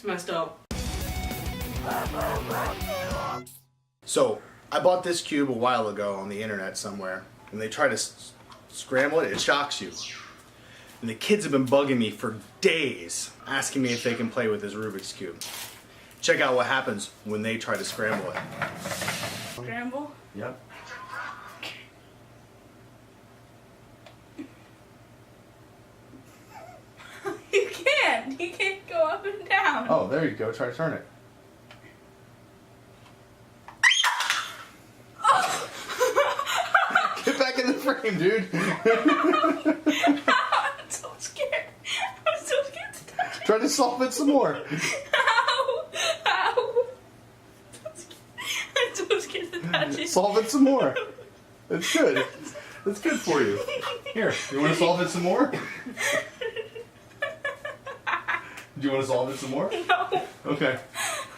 messed up. So, I bought this cube a while ago on the internet somewhere, and they try to scramble it, it shocks you. And the kids have been bugging me for days, asking me if they can play with this Rubik's Cube. Check out what happens when they try to scramble it. Scramble? Yep. You can't. You can't go up and down. Oh, there you go. Try to turn it. Get back in the frame, dude. I'm so scared. I'm so scared to touch it. Try to solve it some more. Ow! Ow! I'm so scared to touch it. Solve it some more. It's good. It's good for you. Here, you want to solve it some more? Do you want to solve it some more? No. Okay.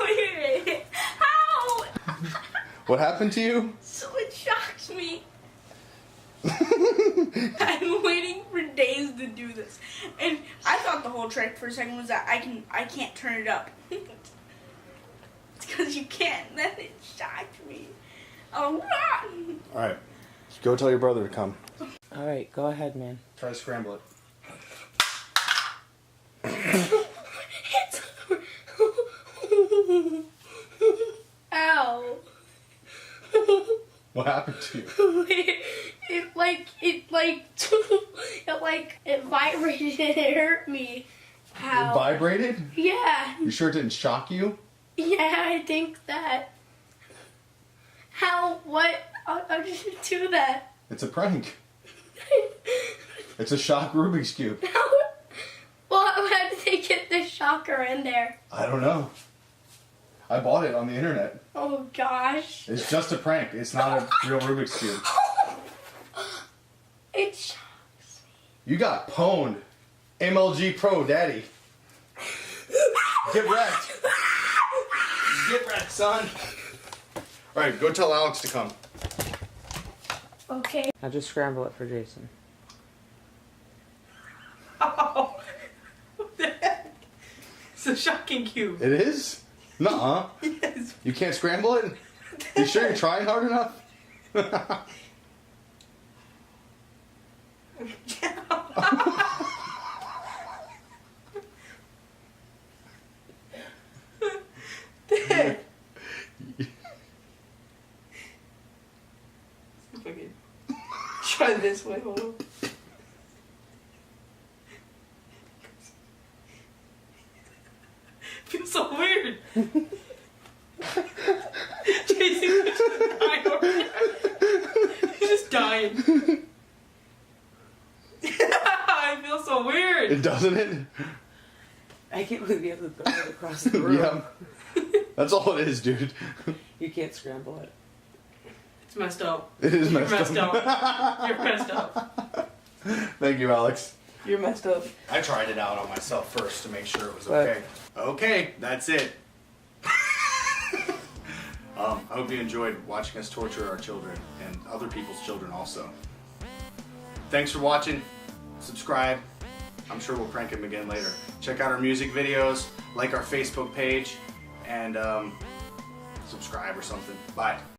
Wait a minute. Ow! What happened to you? So it shocks me. I'm waiting for days to do this, and I thought the whole trick for a second was that I can't turn it up. It's because you can't. Then it shocked me. Oh, All right. Go tell your brother to come. All right, go ahead, man. Try to scramble it. Ow! What happened to you? It vibrated and it hurt me. Ow. It vibrated? Yeah. You sure it didn't shock you? Yeah, I think that. How? What? I'll just do that. It's a prank. It's a shock Rubik's Cube. Well, how did they get the shocker in there? I don't know. I bought it on the internet. Oh gosh. It's just a prank. It's not a real Rubik's Cube. It shocks me. You got pwned. MLG Pro, daddy. Get wrecked. Get wrecked, son. Alright, go tell Alex to come. Okay. Now just scramble it for Jason. Oh, what the heck? It's a shocking cube. It is? Nuh-uh. Yes. You can't scramble it? You sure you're trying hard enough? Dad. Okay. Try this way, hold on. Feels so weird. Jason, you're just dying over there. You're just dying. I feel so weird. It doesn't it? I can't believe you have to throw it across the room. Yeah. That's all it is, dude. You can't scramble it. It's messed up. It is You're messed up. up. You're messed up. Thank you, Alex. You're messed up. I tried it out on myself first to make sure it was What? okay. Okay, that's it. I hope you enjoyed watching us torture our children and other people's children also. Thanks for watching. Subscribe. I'm sure we'll prank him again later. Check out our music videos, like our Facebook page, and subscribe or something. Bye.